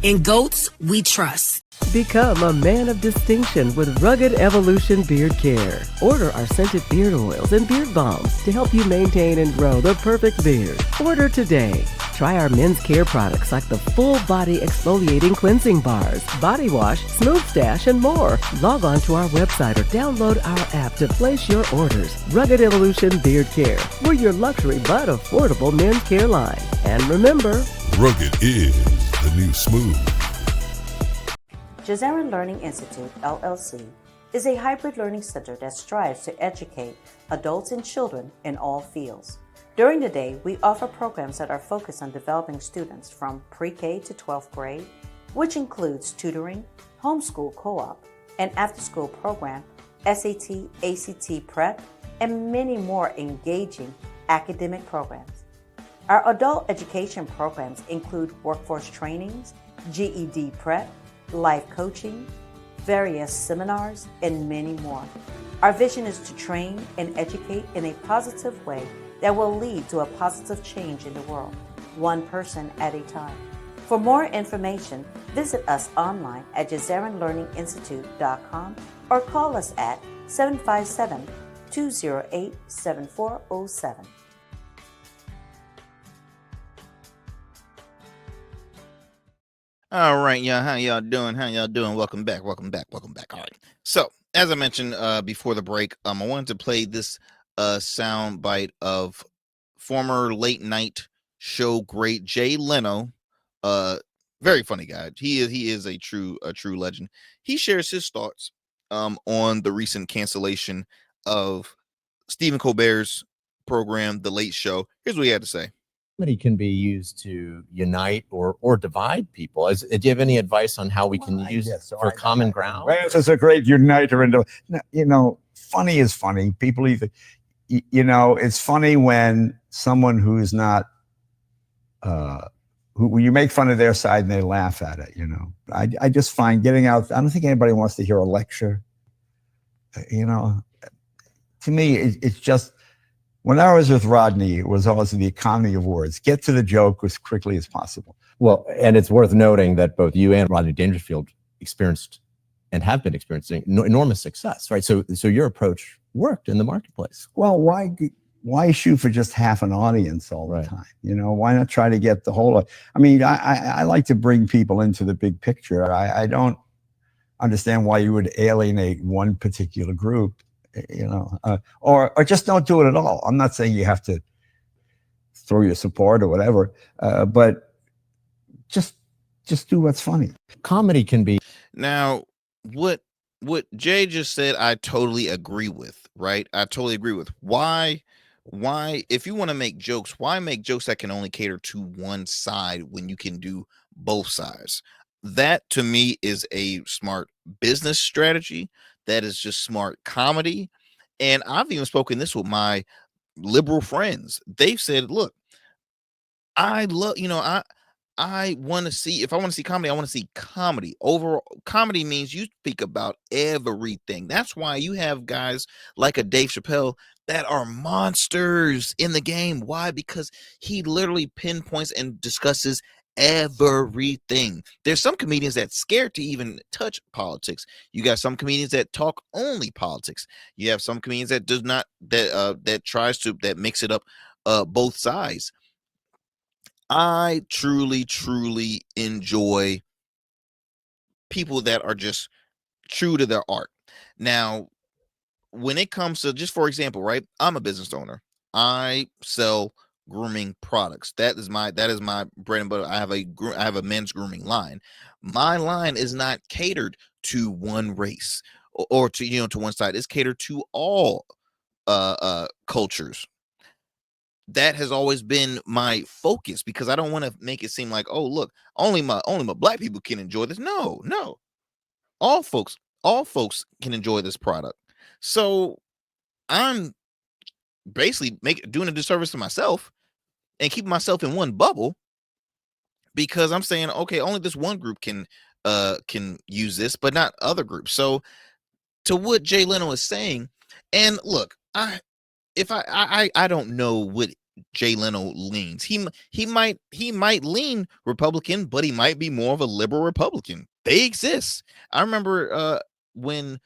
In Goats, we trust. Become a man of distinction with Rugged Evolution Beard Care. Order our scented beard oils and beard balms to help you maintain and grow the perfect beard. Order today. Try our men's care products like the full body exfoliating cleansing bars, body wash, smooth stash, and more. Log on to our website or download our app to place your orders. Rugged Evolution Beard Care. We're your luxury but affordable men's care line. And remember, Rugged is the new smooth. Jazeera Learning Institute, LLC, is a hybrid learning center that strives to educate adults and children in all fields. During the day, we offer programs that are focused on developing students from pre-K to 12th grade, which includes tutoring, homeschool co-op, an after-school program, SAT, ACT prep, and many more engaging academic programs. Our adult education programs include workforce trainings, GED prep, life coaching, various seminars, and many more. Our vision is to train and educate in a positive way that will lead to a positive change in the world, one person at a time. For more information, visit us online at JazeeraLearningInstitute.com or call us at 757-208-7407. All right, y'all. How y'all doing? Welcome back. All right. So, as I mentioned before the break, I wanted to play this sound bite of former late night show great Jay Leno. Very funny guy. He is a true legend. He shares his thoughts on the recent cancellation of Stephen Colbert's program, The Late Show. Here's what he had to say. Comedy can be used to unite or divide people. Do you have any advice on how we can use it for common ground? Well, it's a great uniter. Funny is funny. People either, it's funny when someone who's not, who you make fun of their side and they laugh at it. I just find getting out. I don't think anybody wants to hear a lecture. To me, it's just. When I was with Rodney, it was always the economy of words. Get to the joke as quickly as possible. Well, and it's worth noting that both you and Rodney Dangerfield experienced and have been experiencing enormous success, right? So your approach worked in the marketplace. Well, why shoot for just half an audience all the time? Why not try to get the whole? I mean, I like to bring people into the big picture. I don't understand why you would alienate one particular group. Or just don't do it at all. I'm not saying you have to throw your support or whatever, but just do what's funny. Comedy can be. Now, what Jay just said, I totally agree with, right? I totally agree with. Why, if you want to make jokes, why make jokes that can only cater to one side when you can do both sides? That to me is a smart business strategy. That is just smart comedy. And I've even spoken this with my liberal friends. They've said, look, I love, I want to see, if I want to see comedy, I want to see comedy. Overall, comedy means you speak about everything. That's why you have guys like a Dave Chappelle that are monsters in the game. Why? Because he literally pinpoints and discusses everything. There's some comedians that's scared to even touch politics. You got some comedians that talk only politics. You have some comedians that does not, that tries to, that mix it up both sides. I truly enjoy people that are just true to their art. Now, when it comes to, just for example, right? I'm a business owner. I sell grooming products. That is my bread and butter. I have a men's grooming line. My line is not catered to one race or to, to one side. It's catered to all cultures. That has always been my focus, because I don't want to make it seem like, oh, look, only my black people can enjoy this. No, all folks can enjoy this product. So I'm basically doing a disservice to myself and keeping myself in one bubble, because I'm saying, okay, only this one group can use this, but not other groups. So to what Jay Leno is saying, and look, I don't know what Jay Leno leans. He might lean Republican, but he might be more of a liberal Republican. They exist. I remember when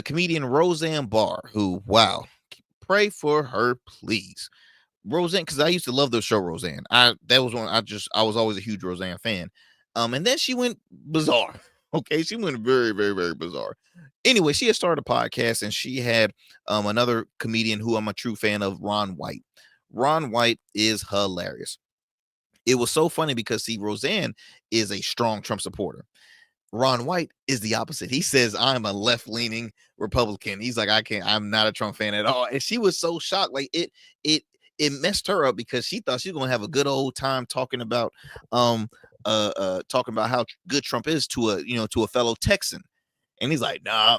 comedian Roseanne Barr, who, wow, pray for her, please. Roseanne, because I used to love the show Roseanne. I was always a huge Roseanne fan. And then she went bizarre. Okay, she went very, very, very bizarre. Anyway, she had started a podcast, and she had another comedian who I'm a true fan of, Ron White. Ron White is hilarious. It was so funny because, see, Roseanne is a strong Trump supporter. Ron White is the opposite. He says, I'm a left-leaning Republican. He's like, I'm not a Trump fan at all. And she was so shocked. Like it messed her up, because she thought she was gonna have a good old time talking about how good Trump is to a fellow Texan. And he's like, no,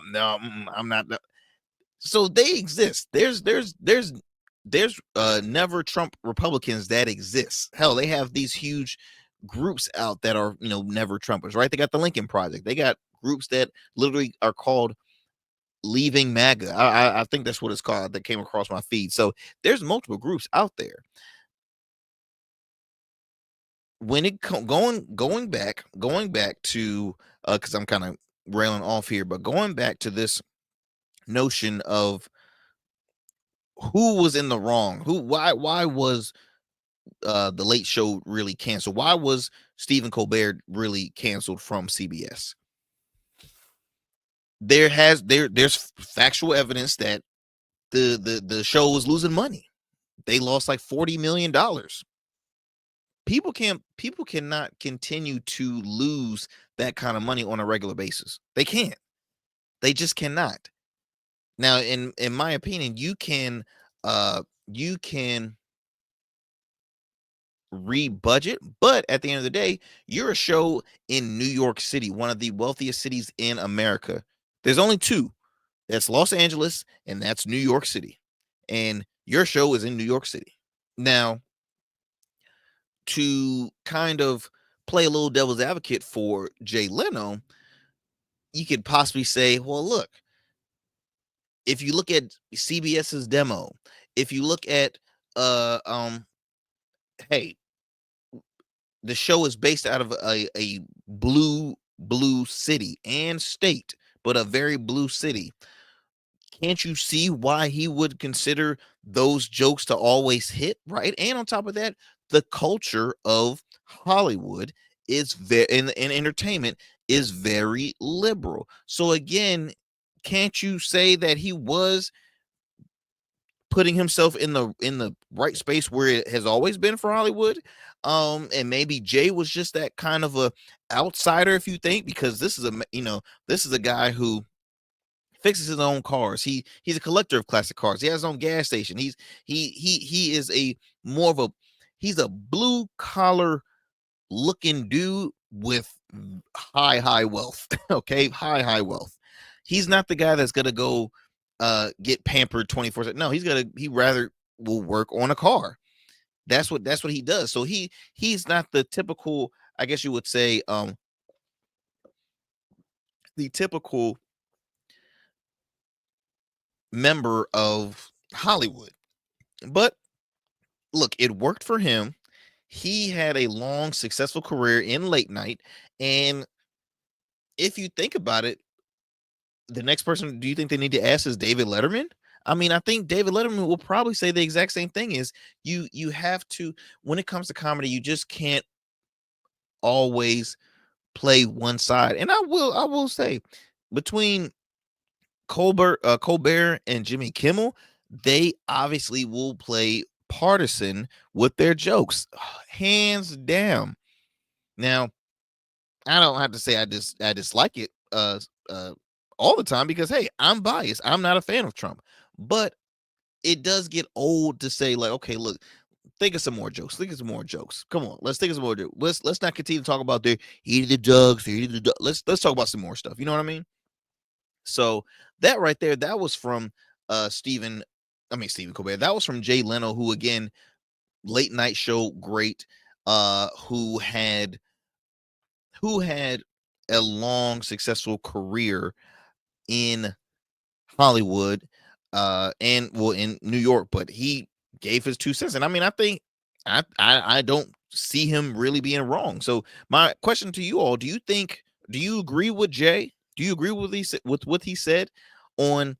I'm not. So they exist. There's never Trump Republicans that exist. Hell, they have these huge groups out that are, never Trumpers, right? They got the Lincoln Project. They got groups that literally are called Leaving MAGA. I think that's what it's called, that came across my feed. So there's multiple groups out there. When it going back to because I'm kind of railing off here, but going back to this notion of who was in the wrong, why was the Late Show really canceled? Why was Stephen Colbert really canceled from CBS? There's factual evidence that the show was losing money. They lost like $40 million. People cannot continue to lose that kind of money on a regular basis. They can't. They just cannot. Now, in my opinion, you can re-budget, but at the end of the day, you're a show in New York City, one of the wealthiest cities in America. There's only two. That's Los Angeles, and that's New York City. And your show is in New York City. Now, to kind of play a little devil's advocate for Jay Leno, you could possibly say, well, look, if you look at CBS's demo, if you look at hey, the show is based out of a blue city and state, but a very blue city. Can't you see why he would consider those jokes to always hit, right? And on top of that, the culture of Hollywood is very, and entertainment is very liberal. So again, can't you say that he was putting himself in the right space where it has always been for Hollywood? And maybe Jay was just that kind of a outsider, if you think, because this is a guy who fixes his own cars. He's a collector of classic cars. He has his own gas station. He is he's a blue collar looking dude with high wealth. Okay, high wealth. He's not the guy that's gonna go get pampered 24/7. No, he rather will work on a car. That's what he does. So he's not the typical, I guess you would say, the typical member of Hollywood. But look, it worked for him. He had a long, successful career in late night. And if you think about it, the next person, do you think they need to ask is David Letterman? I mean, I think David Letterman will probably say the exact same thing is you have to, when it comes to comedy, you just can't always play one side. And I will say, between Colbert and Jimmy Kimmel, they obviously will play partisan with their jokes, hands down. Now, I don't have to say I dislike it all the time, because hey, I'm biased. I'm not a fan of Trump. But it does get old to say, like, okay, look, think of some more jokes. Think of some more jokes. Come on, let's think of some more jokes. Let's not continue to talk about the heated the jugs, heated the ducks. Let's talk about some more stuff. You know what I mean? So that right there, that was from Stephen Colbert. That was from Jay Leno, who again, late night show great, who had a long successful career in Hollywood, and well, in New York, but he gave his 2 cents. And I mean, I think I don't see him really being wrong. So my question to you all, do you agree with Jay? Do you agree with what he said on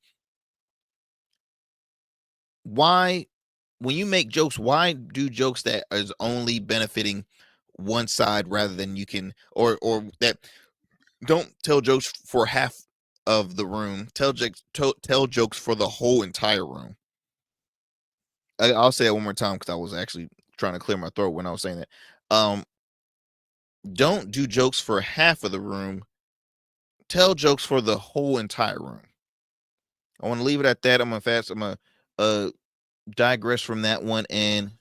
why, when you make jokes, why do jokes that is only benefiting one side rather than you can, or that don't tell jokes for half of the room, tell jokes for the whole entire room? I'll say it one more time because I was actually trying to clear my throat when I was saying that. Don't do jokes for half of the room, tell jokes for the whole entire room. I want to leave it at that. I'm gonna digress from that one, and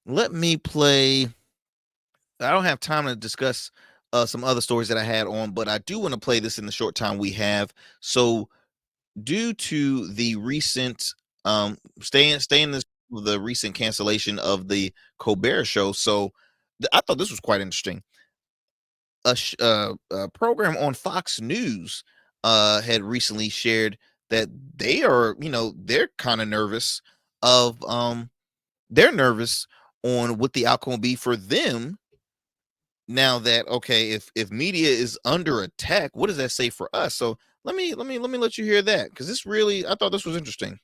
let me play. I don't have time to discuss some other stories that I had on, but I do want to play this in the short time we have. So, due to the recent the recent cancellation of the Colbert Show, so I thought this was quite interesting. A program on Fox News had recently shared that they are, they're kind of nervous of they're nervous on what the outcome will be for them now that, okay, if media is under attack, what does that say for us? So let me let you hear that, because I thought this was interesting.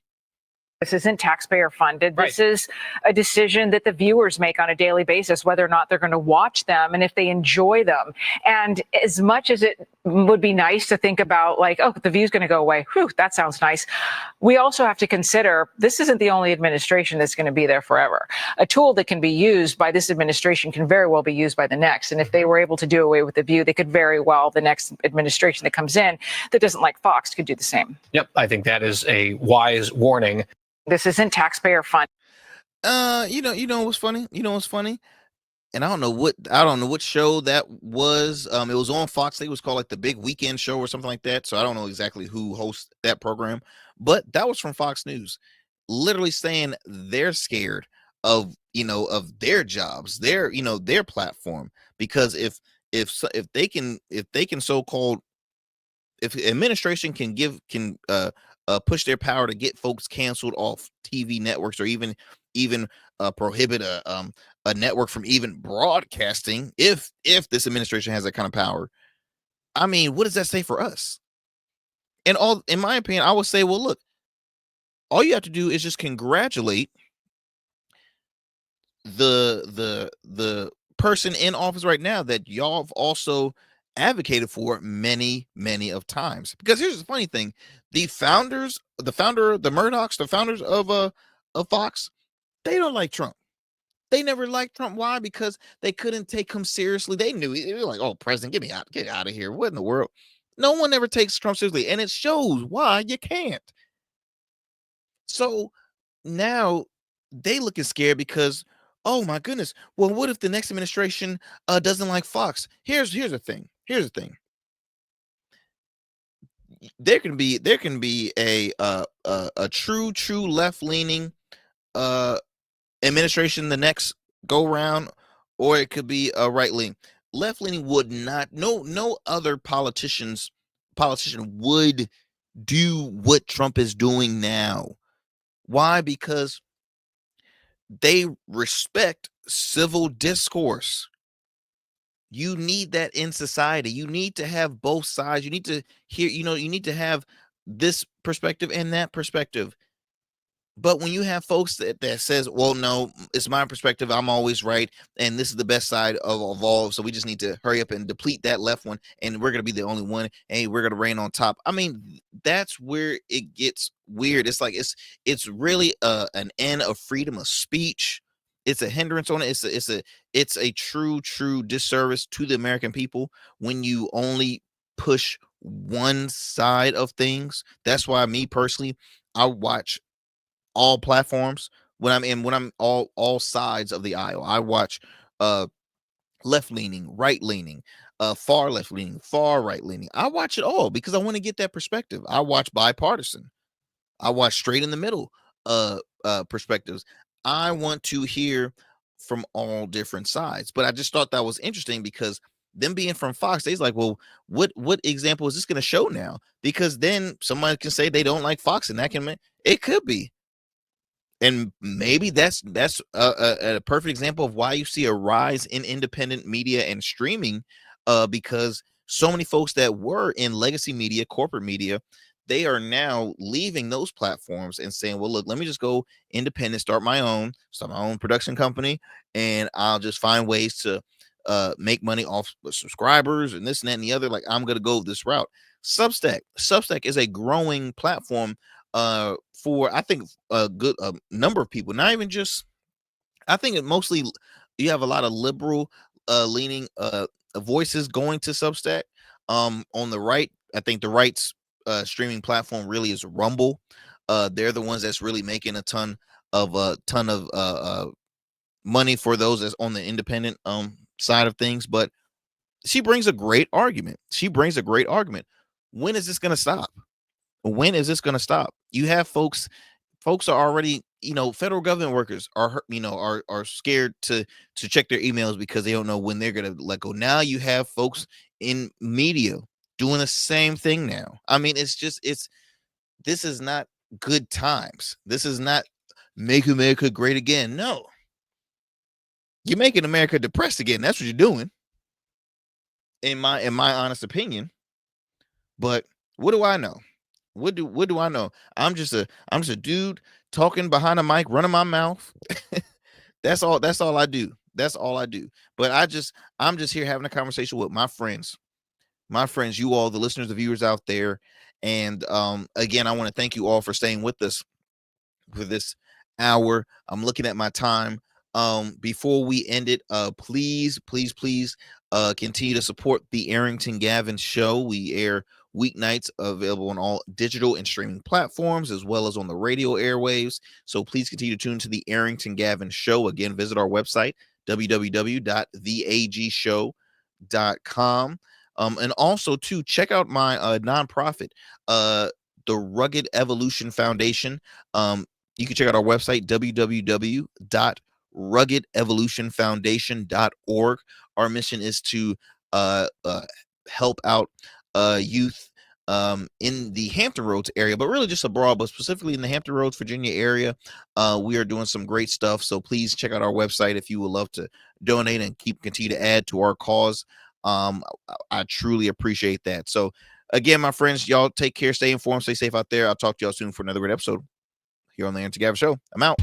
This isn't taxpayer funded. This is a decision that the viewers make on a daily basis, whether or not they're going to watch them and if they enjoy them. And as much as it would be nice to think about, like, oh, the view's going to go away. Whew, that sounds nice. We also have to consider this isn't the only administration that's going to be there forever. A tool that can be used by this administration can very well be used by the next. And if they were able to do away with the view, they could very well, the next administration that comes in that doesn't like Fox could do the same. Yep. I think that is a wise warning. This isn't taxpayer fund. You know what's funny? And I don't know what show that was. It was on Fox. It was called like the Big Weekend Show or something like that. So I don't know exactly who hosts that program, but that was from Fox News, literally saying they're scared of their jobs, their platform, because if they can so-called, if administration can push their power to get folks canceled off TV networks, or even prohibit a network from even broadcasting, if this administration has that kind of power, I mean, what does that say for us? And in my opinion, I would say, well, look, all you have to do is just congratulate the person in office right now that y'all have also advocated for many of times. Because here's the funny thing: the founder, the Murdochs, the founders of Fox, they don't like Trump. They never liked Trump. Why? Because they couldn't take him seriously. They knew, they were like, "Oh, president, get out of here! What in the world?" No one ever takes Trump seriously, and it shows why you can't. So now they looking scared because, oh my goodness, well, what if the next administration doesn't like Fox? Here's the thing. There can be a true left leaning administration the next go round, or it could be a right leaning. Left leaning would not. No other politician would do what Trump is doing now. Why? Because they respect civil discourse. You need that in society. You need to have both sides. You need to hear, you need to have this perspective and that perspective. But when you have folks that says, well, no, it's my perspective, I'm always right, and this is the best side of all, so we just need to hurry up and deplete that left one, and we're going to be the only one, and we're going to reign on top. I mean, that's where it gets weird. It's like it's really an end of freedom of speech. It's a hindrance on it. It's a true disservice to the American people when you only push one side of things. That's why me personally, I watch all platforms when I'm all sides of the aisle. I watch left leaning, right leaning, far left leaning, far right leaning. I watch it all because I want to get that perspective. I watch bipartisan. I watch straight in the middle perspectives. I want to hear from all different sides. But I just thought that was interesting because them being from Fox, they's like, well, what example is this going to show now? Because then somebody can say they don't like Fox, and that can mean it could be. And maybe that's a perfect example of why you see a rise in independent media and streaming, because so many folks that were in legacy media, corporate media, they are now leaving those platforms and saying, well, look, let me just go independent, start my own production company, and I'll just find ways to make money off subscribers and this and that and the other. Like, I'm going to go this route. Substack is a growing platform for, I think, a good number of people. Not even just, I think it mostly, you have a lot of liberal leaning voices going to Substack. On the right, I think the right's streaming platform really is Rumble. They're the ones that's really making a ton of money for those that's on the independent side of things. But she brings a great argument. When is this going to stop? When is this going to stop? You have folks are already, federal government workers are scared to check their emails because they don't know when they're going to let go. Now you have folks in media doing the same thing now. I mean, this is not good times. This is not make America great again. No, you're making America depressed again. That's what you're doing, in my honest opinion. But what do I know? What do I know? I'm just a dude talking behind a mic, running my mouth. That's all I do. But I'm just here having a conversation with my friends, you all, the listeners, the viewers out there. And again, I want to thank you all for staying with us for this hour. I'm looking at my time. Before we end it, please continue to support the Arrington Gavin Show. We air weeknights, available on all digital and streaming platforms, as well as on the radio airwaves. So please continue to tune to the Arrington Gavin Show. Again, visit our website, www.theagshow.com. And also to check out my nonprofit, the Rugged Evolution Foundation. You can check out our website, www.ruggedevolutionfoundation.org. Our mission is to help out youth in the Hampton Roads area, but really just abroad, but specifically in the Hampton Roads, Virginia area. We are doing some great stuff. So please check out our website if you would love to donate and continue to add to our cause. I truly appreciate that. So again, my friends, y'all take care, stay informed, stay safe out there. I'll talk to y'all soon for another great episode here on the Arrington Gavin Show. I'm out.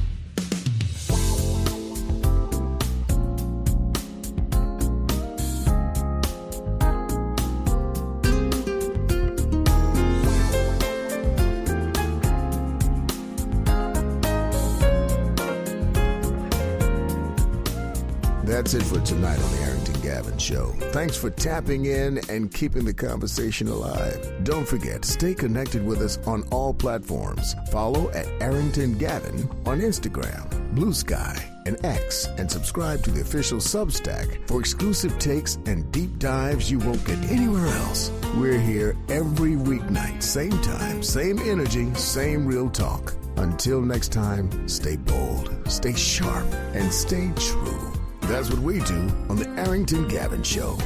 That's it for tonight on the Arrington Gavin Show. Thanks for tapping in and keeping the conversation alive. Don't forget, stay connected with us on all platforms. Follow at Arrington Gavin on Instagram, Blue Sky, and X, and subscribe to the official Substack for exclusive takes and deep dives you won't get anywhere else. We're here every weeknight, same time, same energy, same real talk. Until next time, stay bold, stay sharp, and stay true. That's what we do on the Arrington Gavin Show.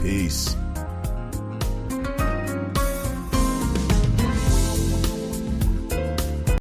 Peace.